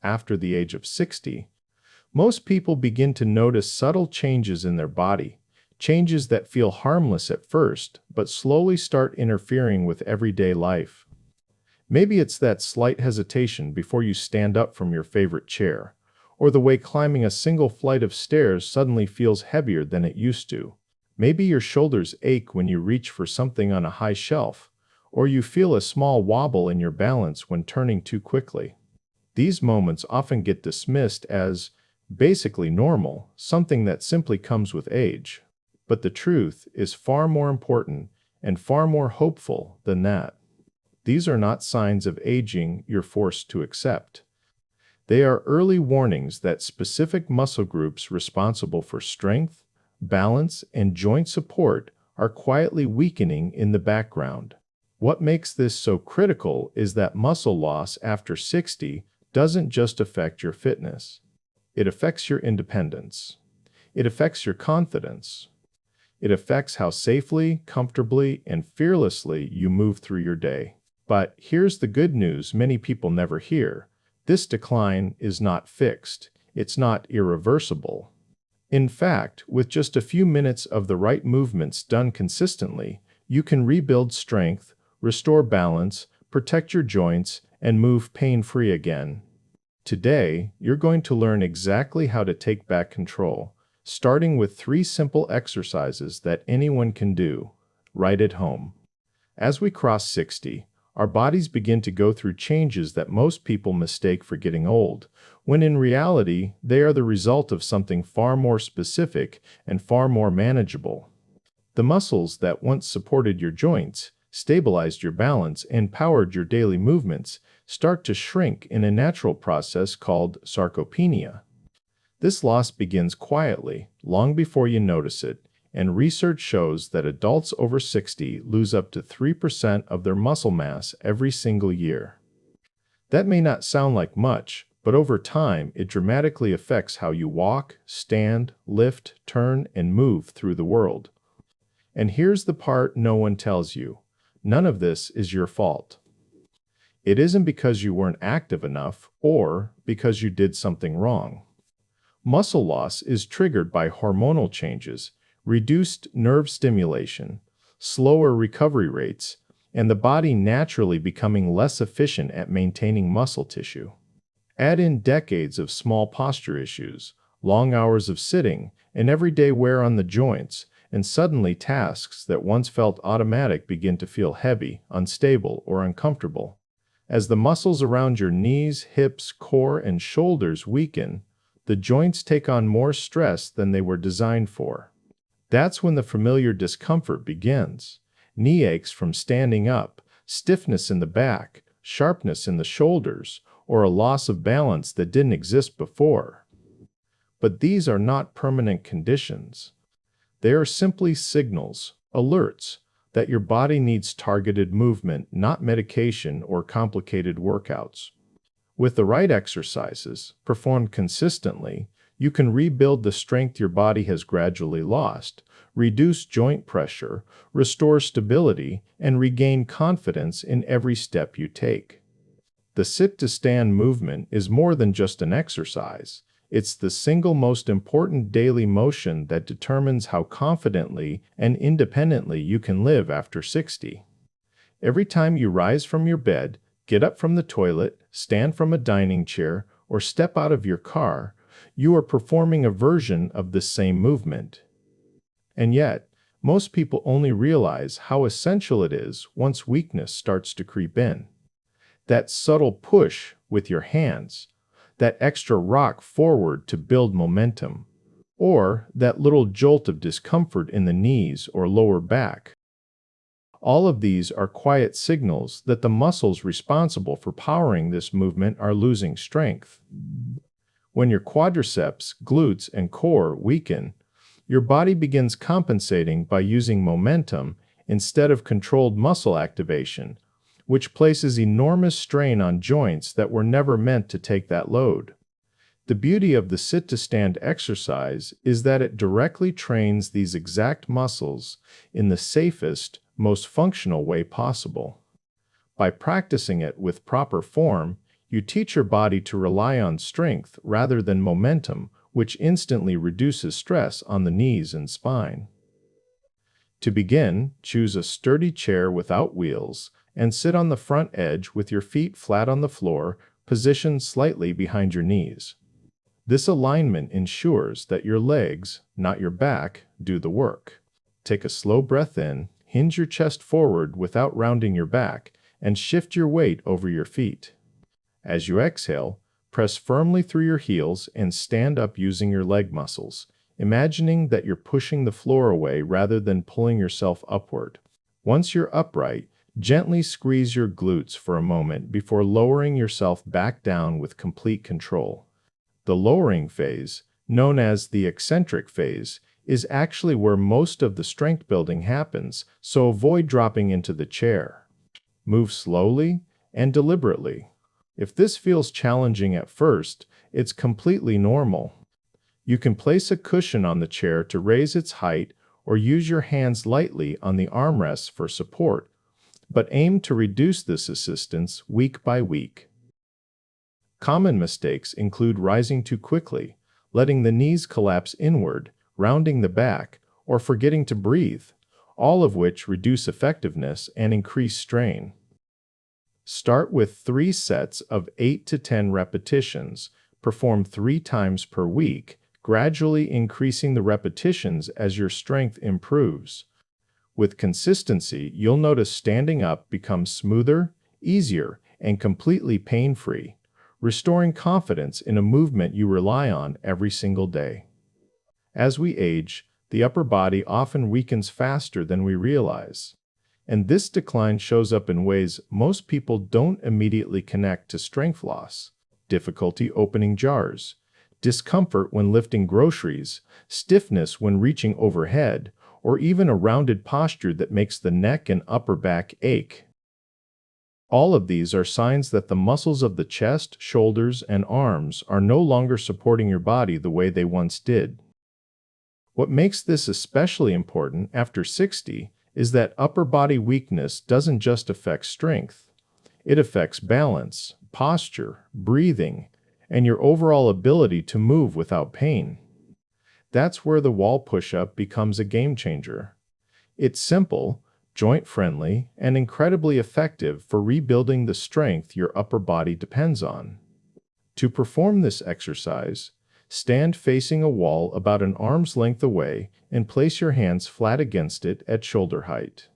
after the age of 60, most people begin to notice subtle changes in their body, changes that feel harmless at first, but slowly start interfering with everyday life. Maybe it's that slight hesitation before you stand up from your favorite chair, or the way climbing a single flight of stairs suddenly feels heavier than it used to. Maybe your shoulders ache when you reach for something on a high shelf, or you feel a small wobble in your balance when turning too quickly. These moments often get dismissed as basically normal, something that simply comes with age. But the truth is far more important and far more hopeful than that. These are not signs of aging you're forced to accept. They are early warnings that specific muscle groups responsible for strength, balance, and joint support are quietly weakening in the background. What makes this so critical is that muscle loss after 60 doesn't just affect your fitness. It affects your independence. It affects your confidence. It affects how safely, comfortably, and fearlessly you move through your day. But here's the good news many people never hear. This decline is not fixed. It's not irreversible. In fact, with just a few minutes of the right movements done consistently, you can rebuild strength, restore balance, protect your joints, and move pain-free again. Today, you're going to learn exactly how to take back control, starting with 3 simple exercises that anyone can do, right at home. As we cross 60, our bodies begin to go through changes that most people mistake for getting old, when in reality, they are the result of something far more specific and far more manageable. The muscles that once supported your joints, stabilized your balance, and powered your daily movements start to shrink in a natural process called sarcopenia. This loss begins quietly, long before you notice it, and research shows that adults over 60 lose up to 3% of their muscle mass every single year. That may not sound like much, but over time it dramatically affects how you walk, stand, lift, turn, and move through the world. And here's the part no one tells you. None of this is your fault. It isn't because you weren't active enough or because you did something wrong. Muscle loss is triggered by hormonal changes, reduced nerve stimulation, slower recovery rates, and the body naturally becoming less efficient at maintaining muscle tissue. Add in decades of small posture issues, long hours of sitting, and everyday wear on the joints, and suddenly tasks that once felt automatic begin to feel heavy, unstable, or uncomfortable. As the muscles around your knees, hips, core, and shoulders weaken, the joints take on more stress than they were designed for. That's when the familiar discomfort begins. Knee aches from standing up, stiffness in the back, sharpness in the shoulders, or a loss of balance that didn't exist before. But these are not permanent conditions. They are simply signals, alerts, that your body needs targeted movement, not medication or complicated workouts. With the right exercises, performed consistently, you can rebuild the strength your body has gradually lost, reduce joint pressure, restore stability, and regain confidence in every step you take. The sit-to-stand movement is more than just an exercise. It's the single most important daily motion that determines how confidently and independently you can live after 60. Every time you rise from your bed, get up from the toilet, stand from a dining chair, or step out of your car, you are performing a version of the same movement. And yet, most people only realize how essential it is once weakness starts to creep in. That subtle push with your hands, that extra rock forward to build momentum, or that little jolt of discomfort in the knees or lower back. All of these are quiet signals that the muscles responsible for powering this movement are losing strength. When your quadriceps, glutes, and core weaken, your body begins compensating by using momentum instead of controlled muscle activation, which places enormous strain on joints that were never meant to take that load. The beauty of the sit-to-stand exercise is that it directly trains these exact muscles in the safest, most functional way possible. By practicing it with proper form, You teach your body to rely on strength rather than momentum, which instantly reduces stress on the knees and spine. To begin, choose a sturdy chair without wheels and sit on the front edge with your feet flat on the floor, positioned slightly behind your knees. This alignment ensures that your legs, not your back, do the work. Take a slow breath in, hinge your chest forward without rounding your back, and shift your weight over your feet. As you exhale, press firmly through your heels and stand up using your leg muscles, imagining that you're pushing the floor away rather than pulling yourself upward. Once you're upright, gently squeeze your glutes for a moment before lowering yourself back down with complete control. The lowering phase, known as the eccentric phase, is actually where most of the strength building happens, so avoid dropping into the chair. Move slowly and deliberately. If this feels challenging at first, it's completely normal. You can place a cushion on the chair to raise its height or use your hands lightly on the armrests for support, but aim to reduce this assistance week by week. Common mistakes include rising too quickly, letting the knees collapse inward, rounding the back, or forgetting to breathe, all of which reduce effectiveness and increase strain. Start with 3 sets of 8 to 10 repetitions, perform 3 times per week, gradually increasing the repetitions as your strength improves. With consistency, you'll notice standing up becomes smoother, easier, and completely pain-free, restoring confidence in a movement you rely on every single day. As we age, the upper body often weakens faster than we realize, and this decline shows up in ways most people don't immediately connect to strength loss: difficulty opening jars, discomfort when lifting groceries, stiffness when reaching overhead, or even a rounded posture that makes the neck and upper back ache. All of these are signs that the muscles of the chest, shoulders, and arms are no longer supporting your body the way they once did. What makes this especially important after 60 is that upper body weakness doesn't just affect strength. It affects balance, posture, breathing, and your overall ability to move without pain. That's where the wall push-up becomes a game changer. It's simple, joint-friendly, and incredibly effective for rebuilding the strength your upper body depends on. To perform this exercise, stand facing a wall about an arm's length away and place your hands flat against it at shoulder height.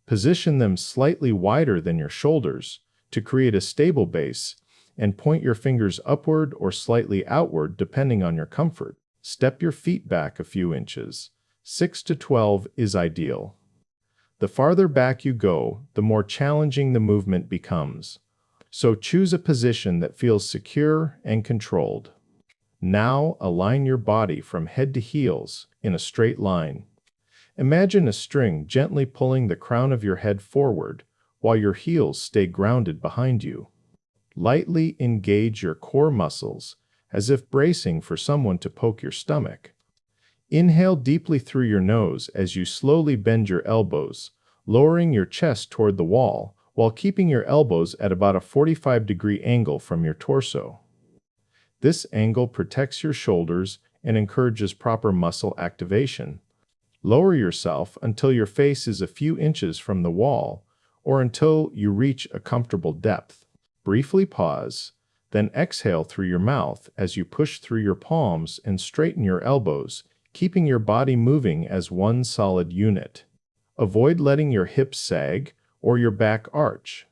Position them slightly wider than your shoulders to create a stable base, and point your fingers upward or slightly outward depending on your comfort. Step your feet back a few inches. 6 to 12 is ideal. The farther back you go, the more challenging the movement becomes. So choose a position that feels secure and controlled. Now align your body from head to heels in a straight line. Imagine a string gently pulling the crown of your head forward while your heels stay grounded behind you. Lightly engage your core muscles as if bracing for someone to poke your stomach. Inhale deeply through your nose as you slowly bend your elbows, lowering your chest toward the wall while keeping your elbows at about a 45-degree angle from your torso. This angle protects your shoulders and encourages proper muscle activation. Lower yourself until your face is a few inches from the wall, or until you reach a comfortable depth. Briefly pause, then exhale through your mouth as you push through your palms and straighten your elbows, keeping your body moving as one solid unit. Avoid letting your hips sag or your back arch.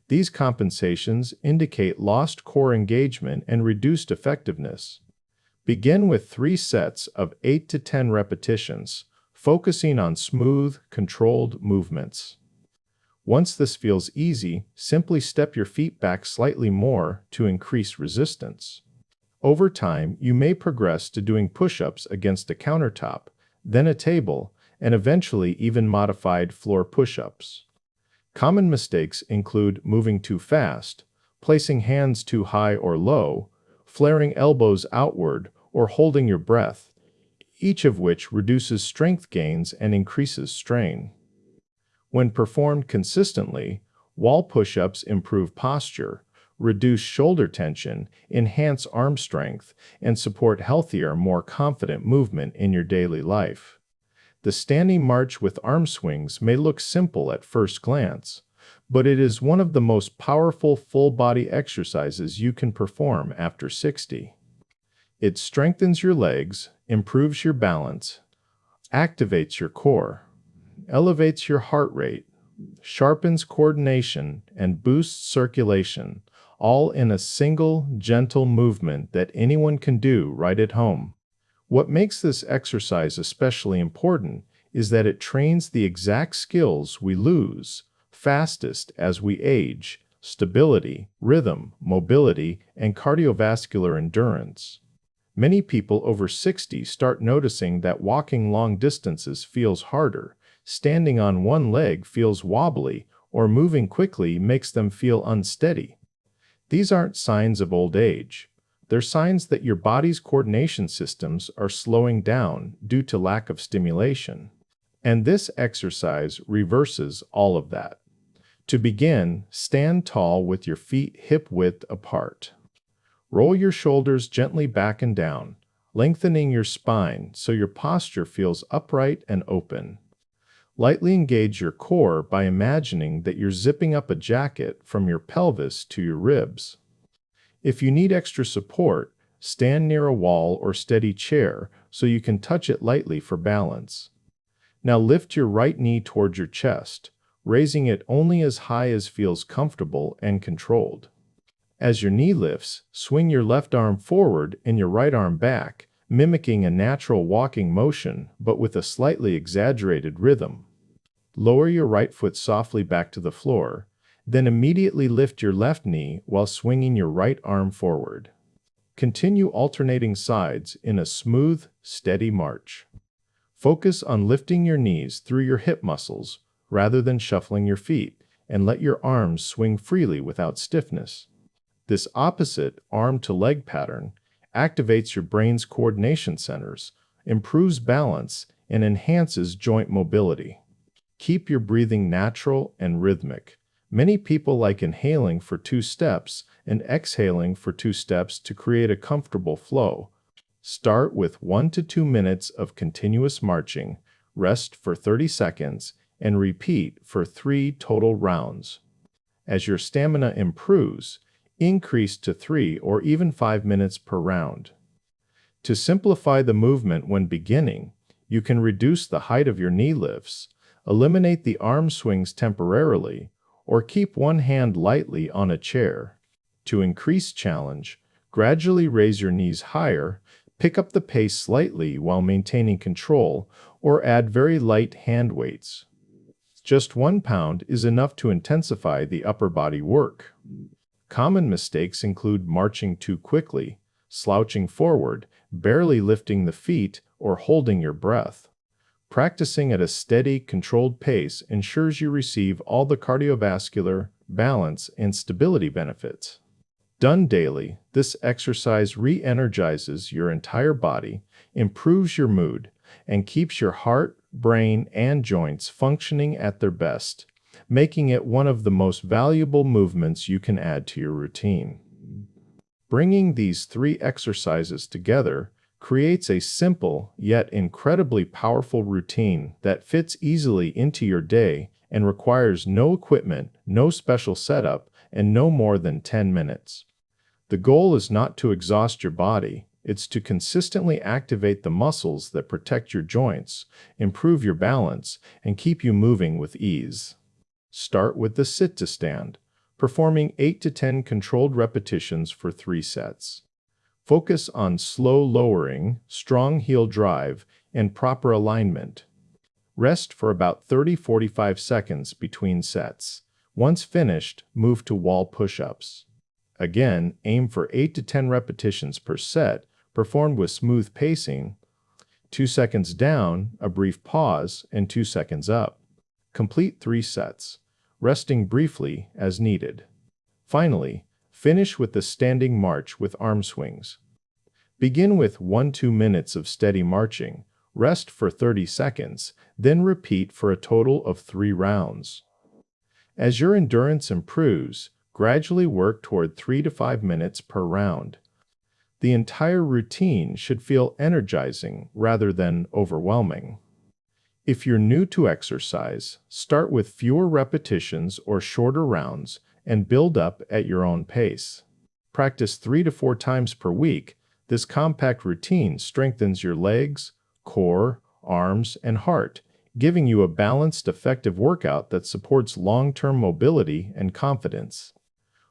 These compensations indicate lost core engagement and reduced effectiveness. Begin with 3 sets of 8 to 10 repetitions, focusing on smooth, controlled movements. Once this feels easy, simply step your feet back slightly more to increase resistance. Over time, you may progress to doing push-ups against a countertop, then a table, and eventually even modified floor push-ups. Common mistakes include moving too fast, placing hands too high or low, flaring elbows outward, or holding your breath, each of which reduces strength gains and increases strain. When performed consistently, wall push-ups improve posture, reduce shoulder tension, enhance arm strength, and support healthier, more confident movement in your daily life. The standing march with arm swings may look simple at first glance, but it is one of the most powerful full-body exercises you can perform after 60. It strengthens your legs, improves your balance, activates your core, elevates your heart rate, sharpens coordination, and boosts circulation, all in a single, gentle movement that anyone can do right at home. What makes this exercise especially important is that it trains the exact skills we lose fastest as we age: stability, rhythm, mobility, and cardiovascular endurance. Many people over 60 start noticing that walking long distances feels harder, standing on one leg feels wobbly, or moving quickly makes them feel unsteady. These aren't signs of old age. They're signs that your body's coordination systems are slowing down due to lack of stimulation. And this exercise reverses all of that. To begin, stand tall with your feet hip-width apart. Roll your shoulders gently back and down, lengthening your spine so your posture feels upright and open. Lightly engage your core by imagining that you're zipping up a jacket from your pelvis to your ribs. If you need extra support, stand near a wall or steady chair so you can touch it lightly for balance. Now lift your right knee towards your chest, raising it only as high as feels comfortable and controlled. As your knee lifts, swing your left arm forward and your right arm back, mimicking a natural walking motion but with a slightly exaggerated rhythm. Lower your right foot softly back to the floor, then immediately lift your left knee while swinging your right arm forward. Continue alternating sides in a smooth, steady march. Focus on lifting your knees through your hip muscles rather than shuffling your feet, and let your arms swing freely without stiffness. This opposite arm-to-leg pattern activates your brain's coordination centers, improves balance, and enhances joint mobility. Keep your breathing natural and rhythmic. Many people like inhaling for 2 steps and exhaling for 2 steps to create a comfortable flow. Start with 1 to 2 minutes of continuous marching, rest for 30 seconds, and repeat for 3 total rounds. As your stamina improves, increase to 3 or even 5 minutes per round. To simplify the movement when beginning, you can reduce the height of your knee lifts, eliminate the arm swings temporarily, or keep one hand lightly on a chair. To increase challenge, gradually raise your knees higher, pick up the pace slightly while maintaining control, or add very light hand weights. Just 1 pound is enough to intensify the upper body work. Common mistakes include marching too quickly, slouching forward, barely lifting the feet, or holding your breath. Practicing at a steady, controlled pace ensures you receive all the cardiovascular, balance, and stability benefits. Done daily, this exercise re-energizes your entire body, improves your mood, and keeps your heart, brain, and joints functioning at their best, making it one of the most valuable movements you can add to your routine. Bringing these 3 exercises together creates a simple yet incredibly powerful routine that fits easily into your day and requires no equipment, no special setup, and no more than 10 minutes. The goal is not to exhaust your body, it's to consistently activate the muscles that protect your joints, improve your balance, and keep you moving with ease. Start with the sit to stand, performing 8 to 10 controlled repetitions for 3 sets. Focus on slow lowering, strong heel drive, and proper alignment. Rest for about 30-45 seconds between sets. Once finished, move to wall push-ups. Again, aim for 8 to 10 repetitions per set, performed with smooth pacing, 2 seconds down, a brief pause, and 2 seconds up. Complete 3 sets, resting briefly as needed. Finally, finish with the standing march with arm swings. Begin with 1-2 minutes of steady marching, rest for 30 seconds, then repeat for a total of 3 rounds. As your endurance improves, Gradually work toward 3 to 5 minutes per round. The entire routine should feel energizing rather than overwhelming. If you're new to exercise, start with fewer repetitions or shorter rounds and build up at your own pace. Practice 3 to 4 times per week. This compact routine strengthens your legs, core, arms, and heart, giving you a balanced, effective workout that supports long-term mobility and confidence.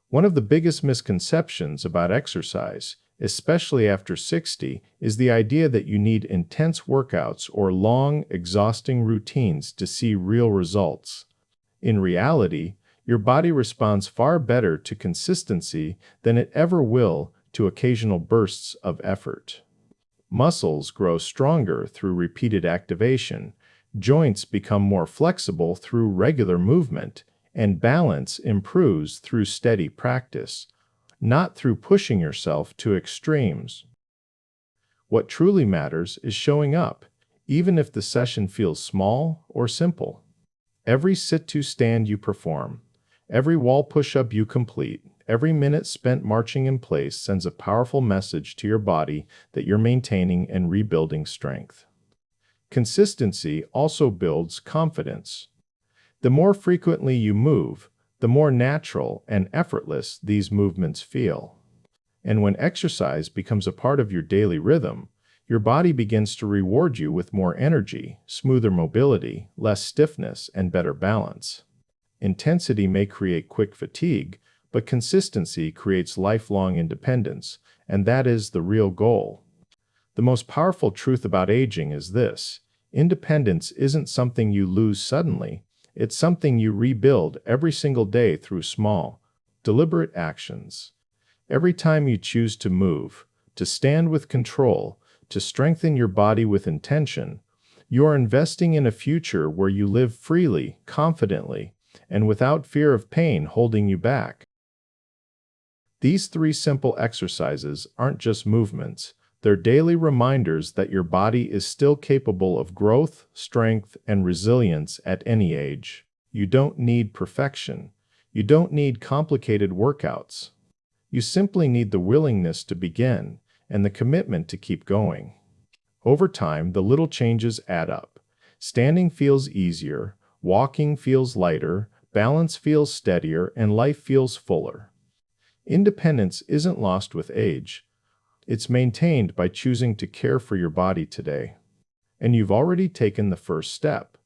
One of the biggest misconceptions about exercise, especially after 60, is the idea that you need intense workouts or long, exhausting routines to see real results. In reality, your body responds far better to consistency than it ever will to occasional bursts of effort. Muscles grow stronger through repeated activation, joints become more flexible through regular movement, and balance improves through steady practice, not through pushing yourself to extremes. What truly matters is showing up, even if the session feels small or simple. Every sit-to-stand you perform, every wall push-up you complete, every minute spent marching in place sends a powerful message to your body that you're maintaining and rebuilding strength. Consistency also builds confidence. The more frequently you move, the more natural and effortless these movements feel. And when exercise becomes a part of your daily rhythm, your body begins to reward you with more energy, smoother mobility, less stiffness, and better balance. Intensity may create quick fatigue, but consistency creates lifelong independence, and that is the real goal. The most powerful truth about aging is this: independence isn't something you lose suddenly. It's something you rebuild every single day through small, deliberate actions. Every time you choose to move, to stand with control, to strengthen your body with intention, you are investing in a future where you live freely, confidently, and without fear of pain holding you back. These 3 simple exercises aren't just movements. They're daily reminders that your body is still capable of growth, strength, and resilience at any age. You don't need perfection. You don't need complicated workouts. You simply need the willingness to begin and the commitment to keep going. Over time, the little changes add up. Standing feels easier, walking feels lighter, balance feels steadier, and life feels fuller. Independence isn't lost with age. It's maintained by choosing to care for your body today. And you've already taken the first step.